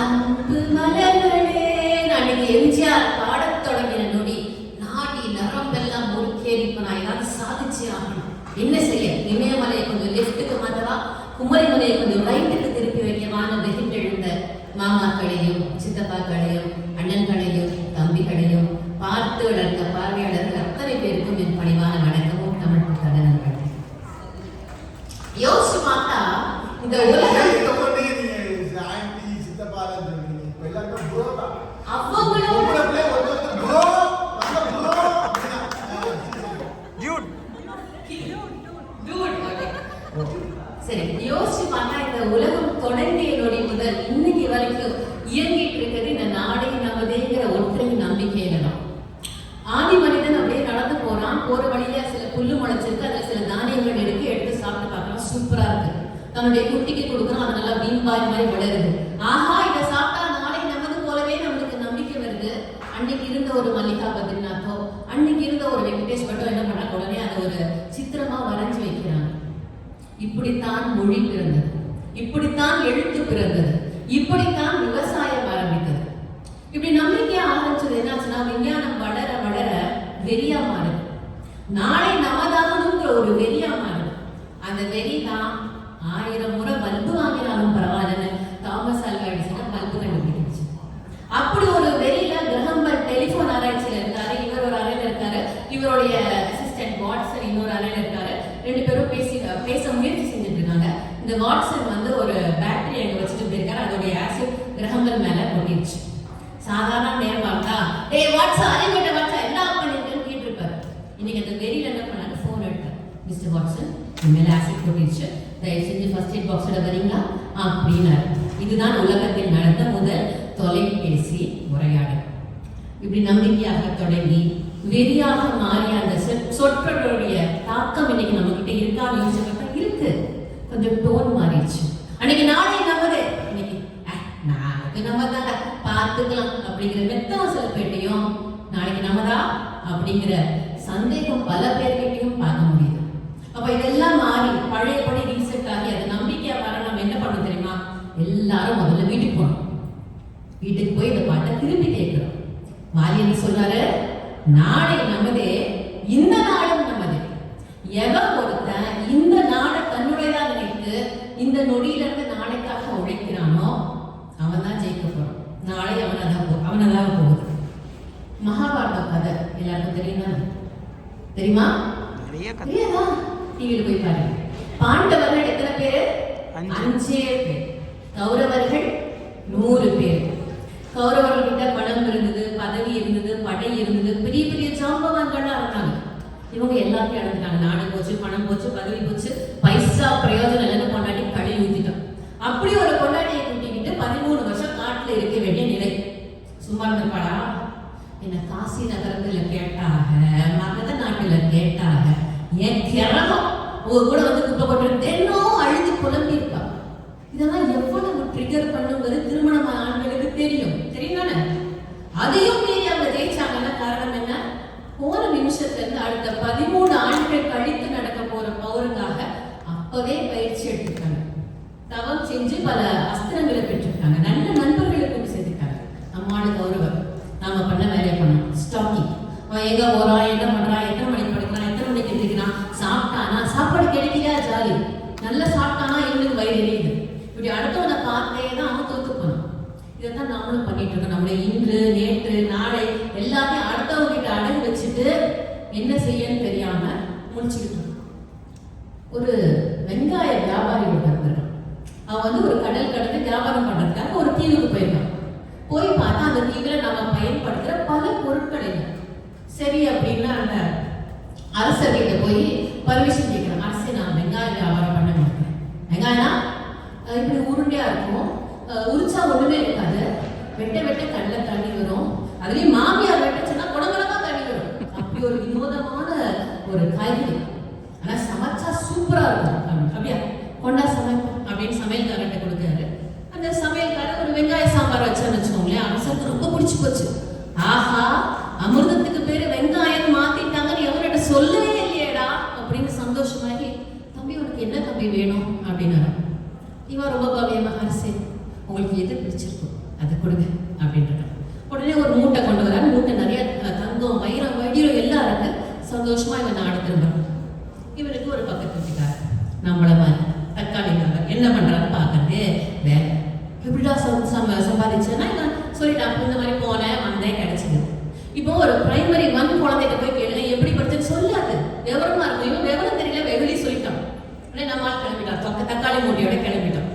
அன்பு மலர்களே. அன்னைக்கு எம்ஜிஆர் பாடத் தொடங்கின நொடி நாடி நரம்பெல்லாம் முறுக்கேறி இப்ப நான் ஏதாவது சாதிச்சே ஆகணும். என்ன செய்ய? இமயமலையை கொஞ்சம் லெஃப்ட்டுக்கு மாத்தவா, குமரிமலையை கொஞ்சம் ரைட்டுக்கு திருப்பி வைக்கவான வெகுண்டெழுந்த மாமாக்களையும் சித்தப்பாக்களையும் அண்ணன்களையும் தம்பிகளையும் பார்த்து வளர்ந்த பார்வையாளர்கள் அத்தனை பேருக்கும் என் பணிவான வணக்கமும் தமிழ் புத்தகங்கள். யோசிச்சு பார்த்தா இந்த உலகம் சரி யோசிச்சு பார்த்தா இந்த உலகம் தொடங்கிய நொடி முதல் இன்னைக்கு வரைக்கும் இயங்கிட்டு இருக்கிறது இந்த நாடே நமதேங்கிற ஒற்றை நம்பிக்கையில தான். ஆதி மனிதன் அப்படியே நடந்து போறான், போற வழியில சில புல்லு முளைச்சிருக்கு, அதுல சில தானியங்கள் எடுத்து சாப்பிட்டு பார்க்கலாம், சூப்பரா இருக்கு. தன்னுடைய குட்டிக்கு கொடுக்குறோம், அது நல்லா வீண்பாய் மாதிரி வளருது. ஆஹா, இதை சாப்பிட்டா நாளை நமது போலவே நம்மளுக்கு நம்பிக்கை வருது. அன்னைக்கு இருந்த ஒரு மல்லிகா பத்ரிநாத்தோ, அன்னைக்கு இருந்த ஒரு வெங்கடேஷ் பட்டோ என்ன பண்ணாங்க, உடனே அதை ஒரு சித்திரமா வரைஞ்சு வைக்கிறாங்க. இப்படித்தான் மொழி பிறந்தது, இப்படித்தான் எழுத்து பிறந்தது, இப்படித்தான் விவசாயம் ஆரம்பித்தது. இப்படி நம்பிக்கையா ஆரம்பிச்சது என்னாச்சுன்னா, விஞ்ஞானம் வளர வளர வெறியா மாறுது. நாளை நமதாகணுங்கிற ஒரு வெறியா மாறுது. அந்த வெறி தான் 1000 முறை பல்பு வாங்கினாலும் பரவாயில்ல தாமஸ் ஆல்வா எடிசன் பல்பு கண்டுபிடிச்சு. அப்படி ஒரு வெறியில கிரஹம்பெல் டெலிபோன் ஆராய்ச்சியில இருக்காரு, இவர் ஒரு அறையில இருக்காரு, இவருடைய அசிஸ்டன்ட் வாட்சன் இன்னொரு அறையில இருக்காரு. 2 பேரும் பேச முயற்சி செஞ்சுட்டு இருக்காங்க. இந்த வாட்சன் வந்து ஒரு பேட்டரி அங்க வச்சுட்டு போயிருக்காரு, அதோடைய ஆசிட் கிரஹம்பெல் மேல கொட்டிடுச்சு. சாதாரண நேரம் பார்த்தா வாட்சா அறிவிட்ட வாட்சா என்ன பண்ணிருக்கேன்னு கேட்டிருப்பாரு. இன்னைக்கு அந்த வெறியில என்ன பண்ணாரு, போன் எடுத்தார். மிஸ்டர் வாட்சன், மேல ஆசிட் கொட்டிடுச்சு, தயவு செஞ்சு ஃபர்ஸ்ட் எய்ட் பாக்ஸோட வரீங்களா அப்படின்னாரு. இதுதான் உலகத்தில் நடந்த முதல் தொலைபேசி உரையாடல். இப்படி நம்பிக்கையாக தொடங்கி வெறியாக மாறிய அந்த சொற்றொடருடைய தாக்கம் இன்னைக்கு நம்ம கிட்ட இருக்கான்னு யோசிச்சா இருக்கு. கொஞ்சம் டோன் மாறிடுச்சு. அன்னைக்கு நாளை நமது, இன்னைக்கு நாளைக்கு நம்ம தான் பார்த்துக்கலாம் அப்படிங்கிற மெத்தவசல பேட்டையும், நாளைக்கு நம்மதா அப்படிங்கிற சந்தேகம் பல பேர்கிட்டையும் பார்க்க முடியுது. அப்ப இதெல்லாம் மாறி பழையபடி ரீசெட் ஆகி அது நம்பிக்கையா வர நம்ம என்ன பண்ணணும் தெரியுமா? எல்லாரும் முதல்ல வீட்டுக்கு போகணும். வீட்டுக்கு போய் இந்த பாட்டை திரும்பி கேட்கிறோம். வாலியன் சொல்றாரு, நாடே நமதே, இந்த நாடும் நமதே. எவன் ஒருத்தன் இந்த நாடை தன்னுடையதா நினைத்து இந்த நொடியில இருந்து நாளைக்காக உழைக்கிறானோ அவன் தான் ஜெயிக்க போறான். நாளை அவனதான் போகுது. மகாபாரத கதை எல்லாருக்கும் தெரியுமா? டிவியில் போய் பாருங்க. பாண்டவர்கள் எத்தனை பேரு? 5 பேர். கௌரவர்கள் 100 பேர். கௌரவர்கள் கிட்ட பணம் இருந்தது, பதவி இருந்தது, படை இருந்தது, பெரிய பெரிய ஜாம்பவான்கள்லாம் இருந்தாங்க. இவங்க எல்லாத்தையும் இழந்துட்டாங்க. நாடு போச்சு, பணம் போச்சு, பதவி போச்சு, பைசா பிரயோஜனம் இல்லைன்னு கொண்டாடி கடை ஊத்திட்டோம். அப்படி ஒரு கொண்டாடியை கூட்டிக்கிட்டு 13 வருஷம் காட்டுல இருக்க வேண்டிய நிலை. சும்மா இருந்தப்பாடா? என்ன காசி நகரத்துல கேட்டாக, மகத நாட்டுல கேட்டாக, என் கிரகம் ஒரு கூட வந்து குப்பை போட்டு தினம் அழுது புலம்பி இருக்கா. இதெல்லாம் எவ்வளவு ட்ரிகர் பண்ணுங்கிறது திருமணம் ஆண்களுக்கு தெரியும்தானே? அதையும் மீறி அவங்க ஜெயிச்சாங்கன்னா காரணம் என்ன? போன நிமிஷத்துல இருந்து அடுத்த 13 ஆண்டுகள் கழித்து நடக்க போற பௌருக்காக அப்பவே பயிற்சி எடுத்துருக்காங்க. தவம் செஞ்சு பல அஸ்திரங்களை பெற்றிருக்காங்க. நல்ல நண்பர்களை கொண்டு சேர்த்துருக்காங்க. நம்மால கௌரவம் நாம பண்ண வேலையை பண்ணணும். ஸ்டாக்கிங், அவன் எங்க போறான், என்ன பண்றான், எத்தனை மணிக்கு படிக்கிறான், எத்தனை மணிக்கு எந்திரிக்கிறான், சாப்பிட்டானா, சாப்பாடு கிடைக்கலையா ஜாலி, நல்லா சாப்பிட்டானா இவனுக்கு வயிறு எரியுது. இப்படி அடுத்தவனை பார்த்தே தான் அவன் தோத்து போனான். இதைத்தான் நாமளும் பண்ணிட்டு இருக்கோம். நம்மளை இன்று நேற்று நாளை எல்லாத்தையும் அடுத்தவங்க கிட்ட அடகு வச்சுட்டு என்ன செய்யன்னு தெரியாம முடிச்சுக்கிட்டு ஒரு வெங்காய வியாபாரி ஒருத்தர். அவன் வந்து ஒரு கடல் கடந்து வியாபாரம் பண்றதுக்காக ஒரு தீவுக்கு போயிருக்கான். போய் பார்த்தா அந்த தீவுல நம்ம பயன்படுத்துற பல பொருட்கள் இல்லை. சரி அப்படின்னா அந்த அரசர்கிட்ட போய் பர்மிஷன் கேட்கிறேன். அரசே, நான் வெங்காய வியாபாரம் பண்ண மாட்டேன். வெங்காயம்னா இப்படி உருண்டையா இருக்கும், உரிச்சா ஒண்ணுமே இருக்காது, வெட்ட வெட்ட கண்ணில் தண்ணி வரும், அதுலயும் மாமியார் வெட்டச்சுன்னா குடங்குடமா தண்ணி வரும். அப்படி ஒரு வினோதமான ஒரு காய்கறி, ஆனா சமைச்சா சூப்பரா இருக்கும். அப்படியா கொண்டா சமைப்போம் அப்படின்னு சமையல்காரர்கிட்ட கொடுக்காரு. அந்த சமையல்காரர் ஒரு வெங்காய சாம்பார் வச்சான்னு வச்சுக்கோங்களேன். அவசரத்துக்கு ரொம்ப பிடிச்சி போச்சு. ஆஹா, அமிர்தத்துக்கு பேரு வெங்காயம் மாத்திட்டாங்கன்னு எவர்கிட்ட சொல்லவே இல்லையேடா அப்படின்னு சந்தோஷமாகி, தம்பி உனக்கு என்ன தம்பி வேணும் அப்படின்னாரு. இவன் ரொம்ப பவியமா, அரசே உங்களுக்கு எது பிடிச்சிருக்கும் அதை கொடுங்க அப்படின்ட்டு. உடனே ஒரு மூட்டை கொண்டு வராரு. மூட்டை நிறைய தங்கம், வைரம், வைடியம் எல்லாம் இருக்கு. சந்தோஷமா இவன் நாடு திரும்புறான். இவனுக்கு ஒரு பக்கத்து வீட்டுக்காரு நம்மள மாதிரி தக்காளிக்காக என்ன பண்றான்னு பாக்குறது வேலை. எப்படிடா சம்பாதிச்சேன்னா இவன் சொல்லிட்டான், இந்த மாதிரி போனேன் வந்தேன் கிடைச்சது. இப்போ ஒரு பிரைமரி 1 குழந்தைகிட்ட போய் கேளுங்க எப்படி படிச்சுன்னு சொல்லாது, விவரமா இருக்கும். இவன் விவரம் தெரியல, வெகுளி சொல்லிட்டான். உடனே நம்மால் கிளம்பிட்டான், தக்காளி மூட்டையோட கிளம்பிட்டான்.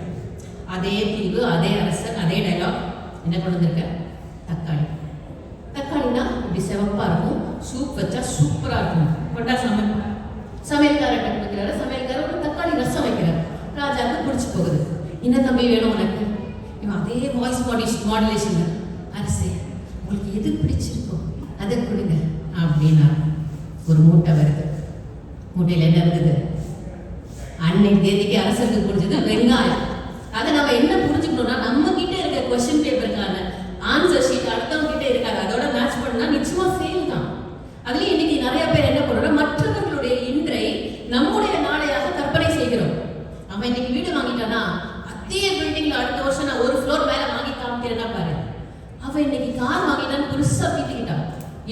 அதே தீவு, அதே அரசன், அதே டைலாக். என்ன கொண்டு வந்திருக்க? தக்காளி. தக்காளினா இப்படி சிவப்பா இருக்கும், சூப் வச்சா சூப்பரா இருக்கும். கொண்டா சமையல்காரர்கிட்ட கொடுக்குறாரு. சமையல்காரர் ஒரு தக்காளி ரசம் வைக்கிறார். ராஜாவுக்கு பிடிச்சி போகுது. என்ன தம்பி வேணும் உனக்கு? இவன் அதே வாய்ஸ் மாடுலேஷன், அரசே உங்களுக்கு எது பிடிச்சிருக்கோ அதை கொடுங்க அப்படின்னா ஒரு மூட்டை வருது. மூட்டையில் என்ன இருக்குது? அன்னைக்கு தேதிக்கு அரசருக்கு பிடிச்சது வெங்காயம். அதை நம்ம என்ன புரிஞ்சுக்கணும்னா, நம்ம கிட்ட இருக்க கொஸ்டின் பேப்பருக்கான ஆன்சர் ஷீட் அடுத்தவங்க கிட்ட இருக்காது. அதோட மேட்ச் பண்ணா நிச்சயமா ஃபெயில் தான். அதுலயும் இன்னைக்கு நிறைய பேர் என்ன பண்றோம், மற்றவர்களுடைய இன்றை நம்முடைய நாளையாக கற்பனை செய்கிறோம். நம்ம இன்னைக்கு வீடு வாங்கிட்டானா அதே பில்டிங்ல அடுத்த வருஷம் நான் ஒரு ஃப்ளோர் மேல வாங்கி காமிக்கிறேன்னா பாரு. அவ இன்னைக்கு கார் வாங்கிட்டான்னு பெருசா பீத்திக்கிட்டான்.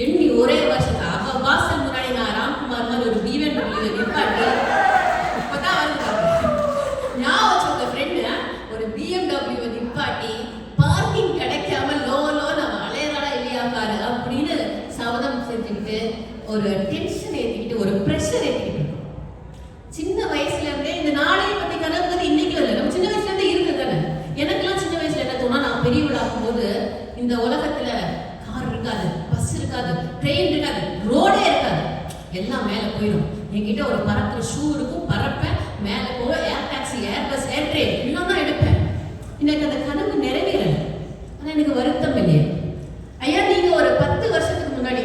எண்ணி ஒரே வருஷத்துல அவ வாசல் முன்னாடி நான் ராம்குமார் மாதிரி ஒரு BMW நிப்பாட்டி இப்பதான் வந்து ஞாபகம் ஃப்ரெண்டு ஒரு BMW நிப்பாட்டி பார்க்கிங் கிடைக்காம லோ நம்ம அலையறாடா இல்லையா பாரு அப்படின்னு சபதம் செஞ்சுக்கிட்டு ஒரு டென்ஷன் ஏற்றிக்கிட்டு ஒரு ப்ரெஷர் ஏற்றிக்கிட்டு. சின்ன வயசுல இருந்தே இந்த நாளைய பத்தி கனவுங்கிறது இன்னைக்கு இல்லை, நம்ம சின்ன வயசுல இருந்தே இருக்குது தானே. எனக்கெல்லாம் சின்ன வயசுல என்ன தோணா, நான் பெரியவளாகும் போது இந்த உலகத்துல கார் இருக்காது, பஸ் இருக்காது, ட்ரெயின் இருக்காது, ரோடே இருக்காது, எல்லாம் மேல போயிடும். என்கிட்ட ஒரு பறக்கிற ஷூ இருக்கும், பறப்பேன், மேல போக ஏர் டாக்ஸி, ஏர் பஸ், ஏர் ட்ரெயின் இன்னும் தான் எடுப்பேன். எனக்கு அந்த கனவு நிறைவேறல. ஆனா எனக்கு வருத்தம் இல்லையே. ஐயா நீங்க ஒரு 10 வருஷத்துக்கு முன்னாடி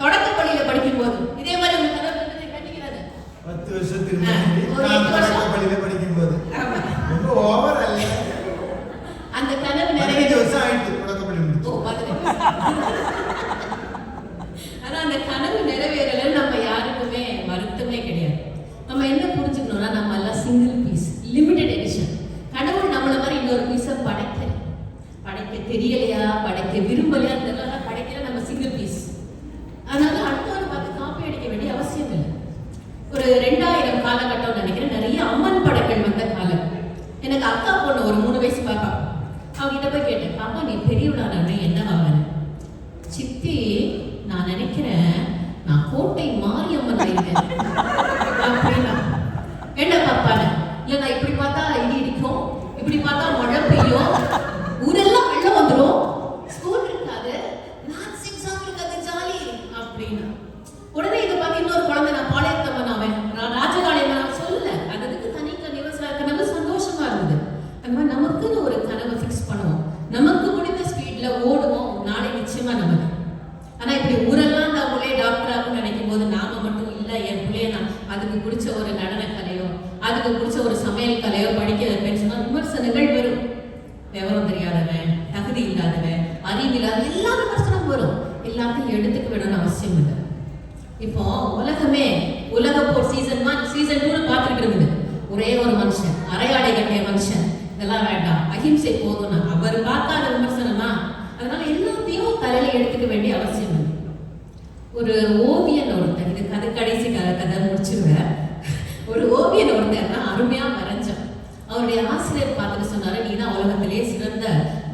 தொடக்க பள்ளியில படிக்கும் போது இதே மாதிரி உங்க கனவு கண்டிக்கிறாரு. 10 வருஷத்துக்கு முன்னாடி தொடக்க பள்ளியில படிக்கும் போது ரொம்ப ஓவர் அல்ல, அந்த கனவு நிறைவேற வருஷம் ஆயிடுச்சு தொடக்க பள்ளி முடிச்சு. ஆனா அந்த கனவு நிறைவேறல. நம்ம யாருக்குமே வருத்தமே கிடையாது. நம்ம என்ன புரிஞ்சுக்கணும்னா, நம்ம எல்லாம் சிங்கிள் பீஸ், லிமிடெட் எடிஷன். கடவுள் நம்மள மாதிரி இன்னொரு பீஸை படைக்க தெரியலையா, படைக்க விரும்பலையா தெரியல, படைக்கல. நம்ம சிங்கிள் பீஸ். அதனால அடுத்தவரை பார்த்து காப்பி அடிக்க வேண்டிய அவசியம் இல்லை. ஒரு 2000 காலகட்டம் நினைக்கிறேன், நிறைய அம்மன் படங்கள் வந்த காலம். எனக்கு அக்கா பொண்ணு ஒரு 3 வயசு பாப்பா. அவகிட்ட போய் கேட்டேன், பாப்பா நீ பெரியவளான என்ன வாங்கின? சித்தி நான் நினைக்கிறேன் நான் கோட்டை மாரியம்மன் வைக்கிறேன் அப்படின்னா. என்ன பாப்பான? இல்ல நான் இப்படி பார்த்தா இடி இடிக்கும், இப்படி பார்த்தா மழை பெய்யும், ஊரெல்லாம் வெள்ளம் வந்துடும், ஸ்கூல் இருக்காது, மேத்ஸ் எக்ஸாம் இருக்காது, ஜாலி அப்படின்னா. உடனே இதை பார்த்து இன்னொரு குழந்தை, நான் பாளையத்தம்மன் அவன் ராஜகாளியம்மன் சொல்லல, அதுக்கு தனி கனவு சந்தோஷமா இருந்தது. அந்த மாதிரி நமக்குன்னு ஒரு கனவை ஃபிக்ஸ் பண்ணுவோம், நமக்கு முடிந்த ஸ்பீட்ல ஓடுவோம், நாளை நிச்சயமா நமக்கு. ஆனா இப்படி ஊரெல்லாம் அந்த அவங்களே டாக்டர் ஆகும் நினைக்கும் போது நாம மட்டும் இல்ல, என் பிள்ளைய நான் அதுக்கு பிடிச்ச ஒரு நடன கலையோ, அதுக்கு பிடிச்ச ஒரு சமையல் கலையோ படிக்க வைப்பேன்னு சொன்னா விமர்சனங்கள் வரும். விவரம் தெரியாதவன், தகுதி இல்லாதவன், அறிவில்லாத எல்லா விமர்சனம் வரும். எல்லாத்தையும் எடுத்துக்க வேணும்னு அவசியம் இல்லை. இப்போ உலகமே உலக போர் சீசன் 1 சீசன் 2 பார்த்துட்டு இருந்தது. ஒரே ஒரு மனுஷன், அரையாடை கட்டிய மனுஷன், இதெல்லாம் வேண்டாம், அஹிம்சை போதும்னா அவர் பார்க்காத விமர்சனமா. அதனால எல்லாத்தையும் தலையில எடுத்துக்க வேண்டிய அவசியம் இல்லை. ஒரு ஓவியன் ஒருத்தர், இது கடைசி கதை முடிச்சிருவேன். ஒரு ஓவியன் ஒருத்தர் தான் அருமையா வரைஞ்சான். அவருடைய ஆசிரியர் பார்த்துட்டு சொன்னாரு, நீ தான் உலகத்திலேயே சிறந்த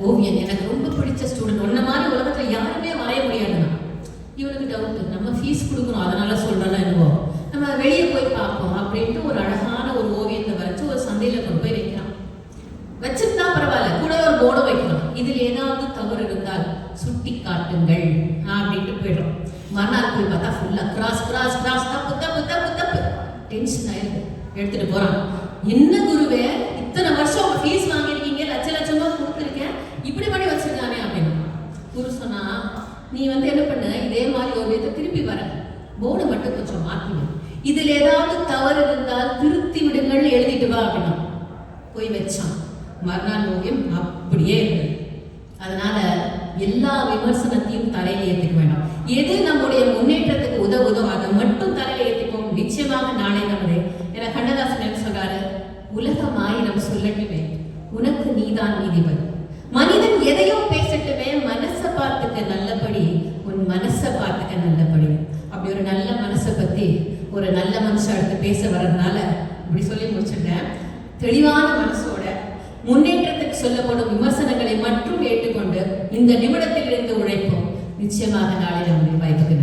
ஓவியன், எனக்கு ரொம்ப பிடிச்ச ஸ்டூடெண்ட், ஒன்ன மாதிரி உலகத்துல யாருமே வரைய முடியாதுன்னா. இவனுக்கு டவுட், நம்ம ஃபீஸ் கொடுக்கணும் அதனால சொல்றோம்னா என்னவோ, நம்ம வெளியே போய் பார்ப்போம் அப்படின்ட்டு ஒரு அழகான ஒரு ஓவியத்தை வரைச்சு ஒரு சந்தையில கொண்டு போய் வைக்கிறான். வச்சிருந்தா பரவாயில்ல, கூட ஒரு போர்டு வைக்கணும், இதில் ஏதாவது தவறு இருந்தால் சுட்டி காட்டுங்கள் அப்படின்ட்டு போயிடும். மறுநாள் போய் பார்த்தா ஃபுல்லா கிராஸ் கிராஸ் கிராஸ், தப்பு தப்பு தப்பு தப்பு. டென்ஷன் ஆயிருக்கு, எடுத்துட்டு போறான். என்ன குருவே, இத்தனை வருஷம் உங்க ஃபீஸ் வாங்கியிருக்கீங்க, லட்சமா கொடுத்துருக்கேன், இப்படி பண்ணி வச்சிருக்கானே அப்படின்னு. குரு சொன்னா, நீ என்ன பண்ண, இதே மாதிரி ஓவியத்தை திருப்பி வர, போர்டை மட்டும் கொஞ்சம் மாத்திடு, இதில் ஏதாவது தவறு இருந்தால் திருத்தி விடுங்கள் எழுதிட்டு வா அப்படின்னா. போய் வச்சான். மறுநாள் ஓவியம் அப்படியே இருக்கு. அதனால எல்லா விமர்சனத்தையும் தலையில ஏற்றிக்க வேண்டாம். எது நம்முடைய முன்னேற்றத்துக்கு உதவுதோ அதை மட்டும் தலையில ஏற்றிப்போம். நிச்சயமாக நாளை நமது. என கண்ணதாசன் சொல்றாரு, உலகம் 1000 சொல்லட்டுமே, உனக்கு நீதான் நீதிபதி. மனிதன் எதையோ பேசட்டுமே, மனசை பார்த்துக்க நல்லபடி, உன் மனசை பார்த்துக்க நல்லபடி. அப்படி ஒரு நல்ல மனசை பத்தி ஒரு நல்ல மனுஷன் அடுத்து பேச வர்றதுனால இப்படி சொல்லி முடிச்சிட்டேன். தெளிவான மனசோட முன்னேற்றத்துக்கு சொல்லப்படும் விமர்சனங்களை மட்டும் ஏற்றுக்கொண்டு இந்த நிமிடத்தில் இருந்து உழைப்போம். நிச்சயமாக நாளை நம்முடைய வாய்ப்புக்கு